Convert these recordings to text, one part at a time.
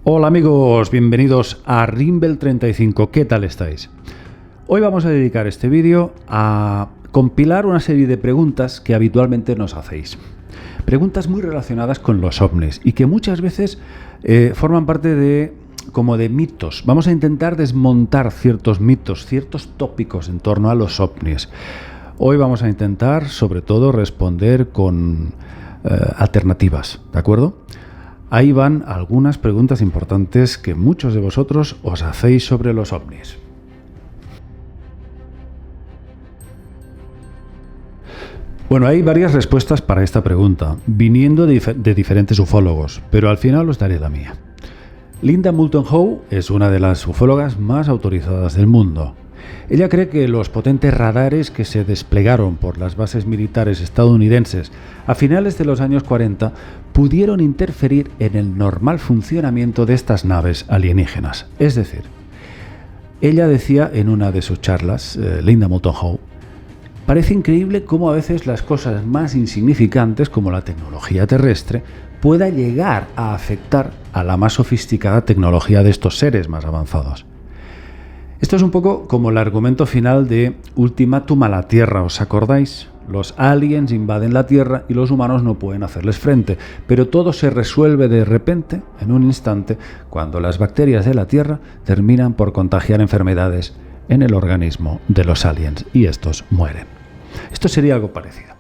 Hola amigos, bienvenidos a Rimble 35. ¿Qué tal estáis? Hoy vamos a dedicar este vídeo a compilar una serie de preguntas que habitualmente nos hacéis. Preguntas muy relacionadas con los ovnis y que muchas veces forman parte de mitos. Vamos a intentar desmontar ciertos mitos, ciertos tópicos en torno a los ovnis. Hoy vamos a intentar, sobre todo, responder con alternativas, ¿de acuerdo? Ahí van algunas preguntas importantes que muchos de vosotros os hacéis sobre los ovnis. Bueno, hay varias respuestas para esta pregunta, viniendo de diferentes ufólogos, pero al final os daré la mía. Linda Moulton Howe es una de las ufólogas más autorizadas del mundo. Ella cree que los potentes radares que se desplegaron por las bases militares estadounidenses a finales de los años 40 pudieron interferir en el normal funcionamiento de estas naves alienígenas. Es decir, ella decía en una de sus charlas, Linda Moulton Howe, parece increíble cómo a veces las cosas más insignificantes, como la tecnología terrestre, pueda llegar a afectar a la más sofisticada tecnología de estos seres más avanzados. Esto es un poco como el argumento final de Ultimátum a la Tierra, ¿os acordáis? Los aliens invaden la Tierra y los humanos no pueden hacerles frente, pero todo se resuelve de repente, en un instante, cuando las bacterias de la Tierra terminan por contagiar enfermedades en el organismo de los aliens y estos mueren. Esto sería algo parecido.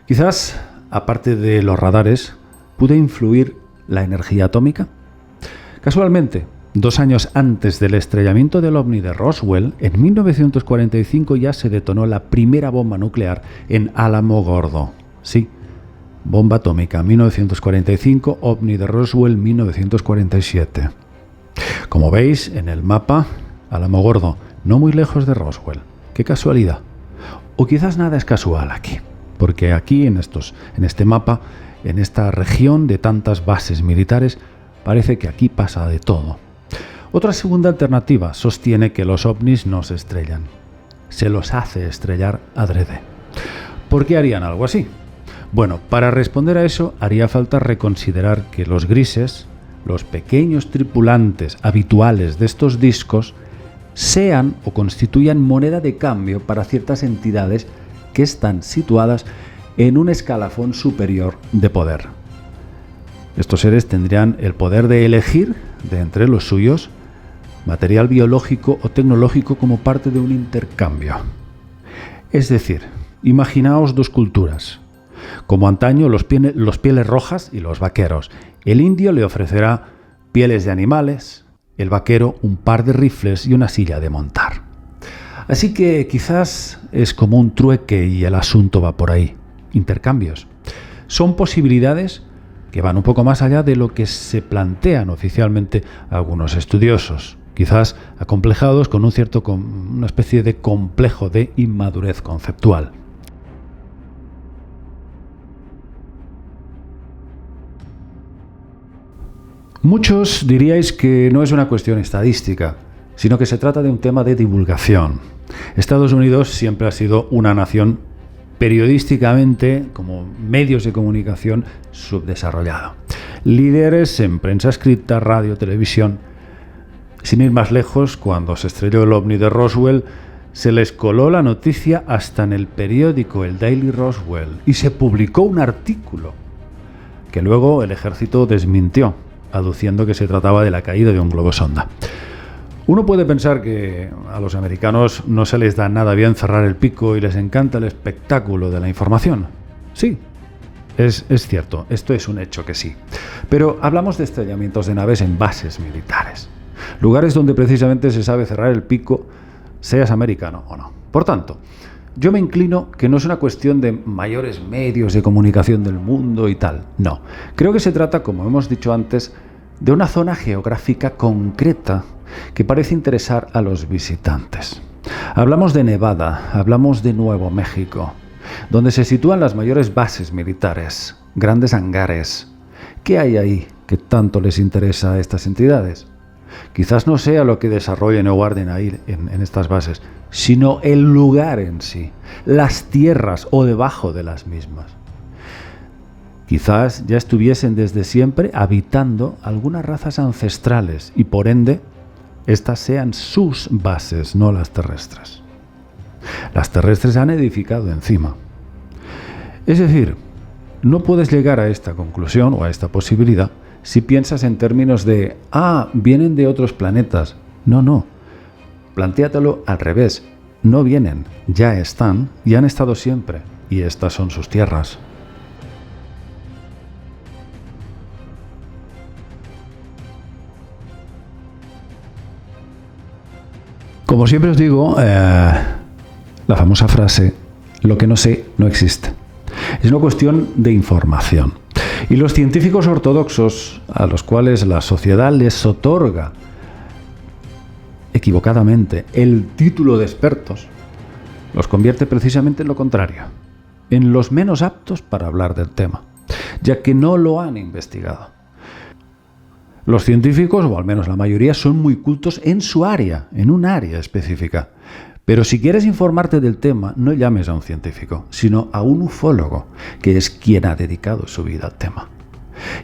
Quizás, aparte de los radares, ¿pudo influir la energía atómica? Casualmente, 2 años antes del estrellamiento del ovni de Roswell, en 1945 ya se detonó la primera bomba nuclear en Alamogordo. Sí, bomba atómica, 1945, ovni de Roswell, 1947. Como veis en el mapa, Alamogordo, no muy lejos de Roswell. ¡Qué casualidad! O quizás nada es casual aquí, porque aquí en este mapa, en esta región de tantas bases militares, parece que aquí pasa de todo. Otra segunda alternativa sostiene que los ovnis no se estrellan. Se los hace estrellar adrede. ¿Por qué harían algo así? Bueno, para responder a eso haría falta reconsiderar que los grises, los pequeños tripulantes habituales de estos discos, sean o constituyan moneda de cambio para ciertas entidades que están situadas en un escalafón superior de poder. Estos seres tendrían el poder de elegir de entre los suyos material biológico o tecnológico como parte de un intercambio. Es decir, imaginaos dos culturas. Como antaño, los pieles rojas y los vaqueros. El indio le ofrecerá pieles de animales, el vaquero un par de rifles y una silla de montar. Así que quizás es como un trueque y el asunto va por ahí. Intercambios. Son posibilidades que van un poco más allá de lo que se plantean oficialmente algunos estudiosos, quizás acomplejados con una especie de complejo de inmadurez conceptual. Muchos diríais que no es una cuestión estadística, sino que se trata de un tema de divulgación. Estados Unidos siempre ha sido una nación periodísticamente, como medios de comunicación, subdesarrollado. Líderes en prensa escrita, radio, televisión. Sin ir más lejos, cuando se estrelló el ovni de Roswell, se les coló la noticia hasta en el periódico, el Daily Roswell, y se publicó un artículo que luego el ejército desmintió, aduciendo que se trataba de la caída de un globo sonda. Uno puede pensar que a los americanos no se les da nada bien cerrar el pico y les encanta el espectáculo de la información. Sí, es cierto, esto es un hecho que sí. Pero hablamos de estrellamientos de naves en bases militares, lugares donde precisamente se sabe cerrar el pico, seas americano o no. Por tanto, yo me inclino que no es una cuestión de mayores medios de comunicación del mundo y tal. No, creo que se trata, como hemos dicho antes, de una zona geográfica concreta que parece interesar a los visitantes. Hablamos de Nevada, hablamos de Nuevo México, donde se sitúan las mayores bases militares, grandes hangares. ¿Qué hay ahí que tanto les interesa a estas entidades? Quizás no sea lo que desarrollen o guarden ahí en estas bases, sino el lugar en sí, las tierras o debajo de las mismas. Quizás ya estuviesen desde siempre habitando algunas razas ancestrales y por ende estas sean sus bases, no las terrestres. Las terrestres han edificado encima. Es decir, no puedes llegar a esta conclusión o a esta posibilidad si piensas en términos de, vienen de otros planetas. No. Plantéatelo al revés. No vienen, ya están y han estado siempre. Y estas son sus tierras. Como siempre os digo, la famosa frase, lo que no sé no existe. Es una cuestión de información. Y los científicos ortodoxos, a los cuales la sociedad les otorga equivocadamente el título de expertos, los convierte precisamente en lo contrario, en los menos aptos para hablar del tema, ya que no lo han investigado. Los científicos, o al menos la mayoría, son muy cultos en su área, en un área específica. Pero si quieres informarte del tema, no llames a un científico, sino a un ufólogo, que es quien ha dedicado su vida al tema.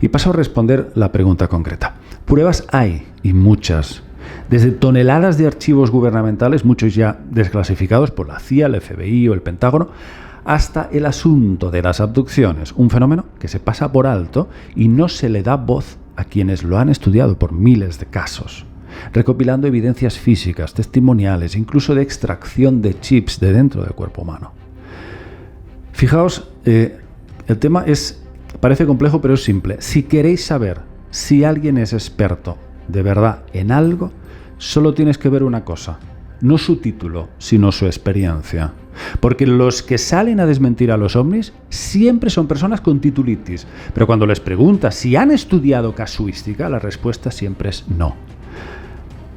Y paso a responder la pregunta concreta. Pruebas hay, y muchas. Desde toneladas de archivos gubernamentales, muchos ya desclasificados por la CIA, el FBI o el Pentágono, hasta el asunto de las abducciones, un fenómeno que se pasa por alto y no se le da voz a quienes lo han estudiado por miles de casos, recopilando evidencias físicas, testimoniales, incluso de extracción de chips de dentro del cuerpo humano. Fijaos, el tema parece complejo, pero es simple. Si queréis saber si alguien es experto de verdad en algo, solo tienes que ver una cosa, no su título, sino su experiencia. Porque los que salen a desmentir a los ovnis siempre son personas con titulitis, pero cuando les preguntas si han estudiado casuística, la respuesta siempre es no.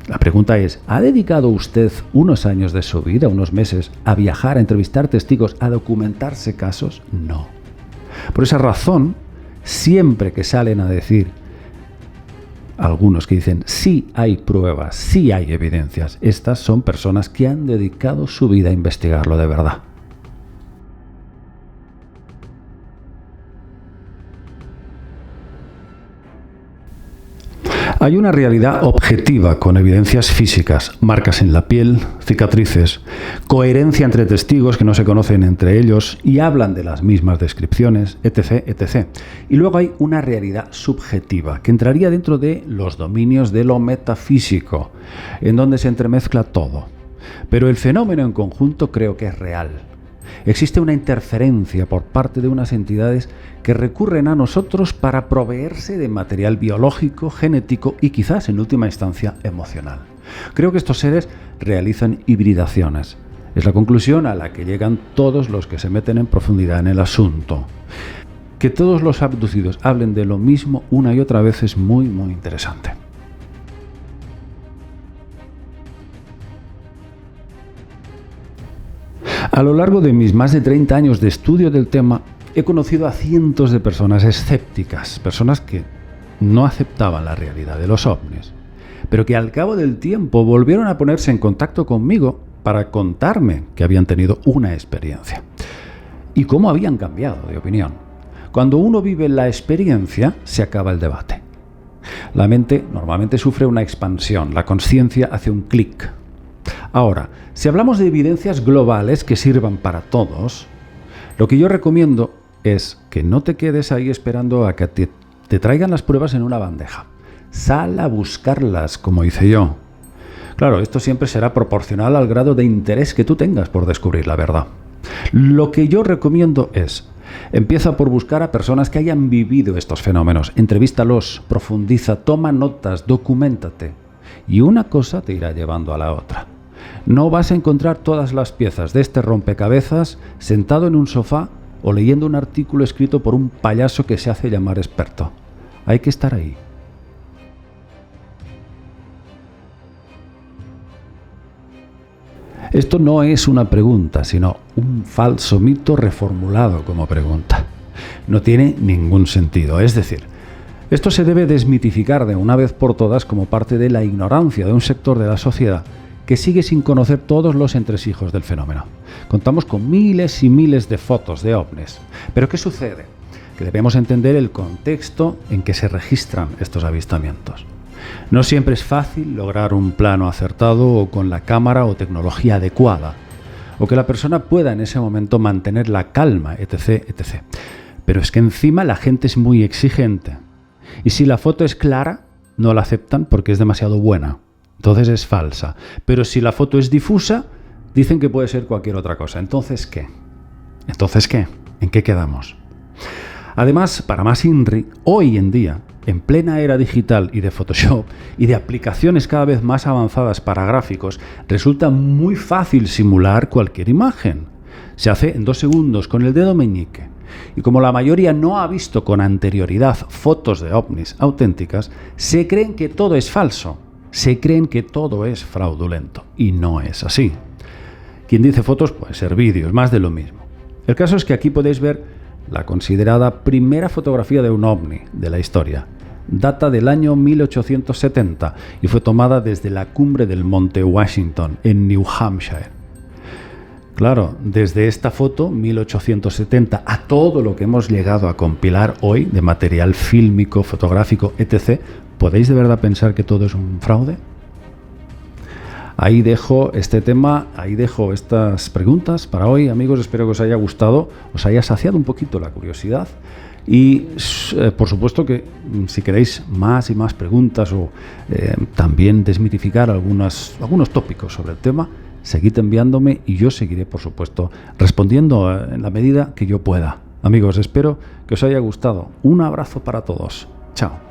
La pregunta es, ¿ha dedicado usted unos años de su vida, unos meses, a viajar, a entrevistar testigos, a documentarse casos? No. Por esa razón, siempre que salen a decir algunos que dicen sí hay pruebas, sí hay evidencias, estas son personas que han dedicado su vida a investigarlo de verdad. Hay una realidad objetiva con evidencias físicas, marcas en la piel, cicatrices, coherencia entre testigos que no se conocen entre ellos y hablan de las mismas descripciones, etc., etc. Y luego hay una realidad subjetiva que entraría dentro de los dominios de lo metafísico, en donde se entremezcla todo. Pero el fenómeno en conjunto creo que es real. Existe una interferencia por parte de unas entidades que recurren a nosotros para proveerse de material biológico, genético y quizás en última instancia emocional. Creo que estos seres realizan hibridaciones. Es la conclusión a la que llegan todos los que se meten en profundidad en el asunto. Que todos los abducidos hablen de lo mismo una y otra vez es muy, muy interesante. A lo largo de mis más de 30 años de estudio del tema, he conocido a cientos de personas escépticas, personas que no aceptaban la realidad de los ovnis, pero que al cabo del tiempo volvieron a ponerse en contacto conmigo para contarme que habían tenido una experiencia y cómo habían cambiado de opinión. Cuando uno vive la experiencia, se acaba el debate. La mente normalmente sufre una expansión, la conciencia hace un clic. Ahora, si hablamos de evidencias globales que sirvan para todos, lo que yo recomiendo es que no te quedes ahí esperando a que te traigan las pruebas en una bandeja. Sal a buscarlas, como hice yo. Claro, esto siempre será proporcional al grado de interés que tú tengas por descubrir la verdad. Lo que yo recomiendo es, empieza por buscar a personas que hayan vivido estos fenómenos. Entrevístalos, profundiza, toma notas, documéntate. Y una cosa te irá llevando a la otra. No vas a encontrar todas las piezas de este rompecabezas sentado en un sofá o leyendo un artículo escrito por un payaso que se hace llamar experto. Hay que estar ahí. Esto no es una pregunta, sino un falso mito reformulado como pregunta. No tiene ningún sentido. Es decir, Esto se debe desmitificar de una vez por todas como parte de la ignorancia de un sector de la sociedad que sigue sin conocer todos los entresijos del fenómeno. Contamos con miles y miles de fotos de ovnis. ¿Pero qué sucede? Que debemos entender el contexto en que se registran estos avistamientos. No siempre es fácil lograr un plano acertado o con la cámara o tecnología adecuada, o que la persona pueda en ese momento mantener la calma, etc., etc. Pero es que encima la gente es muy exigente. Y si la foto es clara, no la aceptan porque es demasiado buena. Entonces es falsa. Pero si la foto es difusa, dicen que puede ser cualquier otra cosa. ¿Entonces qué? ¿Entonces qué? ¿En qué quedamos? Además, para más INRI, hoy en día, en plena era digital y de Photoshop y de aplicaciones cada vez más avanzadas para gráficos, resulta muy fácil simular cualquier imagen. Se hace en 2 segundos con el dedo meñique. Y como la mayoría no ha visto con anterioridad fotos de ovnis auténticas, se creen que todo es falso, se creen que todo es fraudulento. Y no es así. Quien dice fotos puede ser vídeos, más de lo mismo. El caso es que aquí podéis ver la considerada primera fotografía de un ovni de la historia. Data del año 1870 y fue tomada desde la cumbre del monte Washington, en New Hampshire. Claro, desde esta foto, 1870, a todo lo que hemos llegado a compilar hoy de material fílmico, fotográfico, etc., ¿podéis de verdad pensar que todo es un fraude? Ahí dejo este tema, ahí dejo estas preguntas para hoy, amigos. Espero que os haya gustado, os haya saciado un poquito la curiosidad. Y por supuesto que si queréis más y más preguntas o también desmitificar algunos tópicos sobre el tema, seguid enviándome y yo seguiré, por supuesto, respondiendo en la medida que yo pueda. Amigos, espero que os haya gustado. Un abrazo para todos. Chao.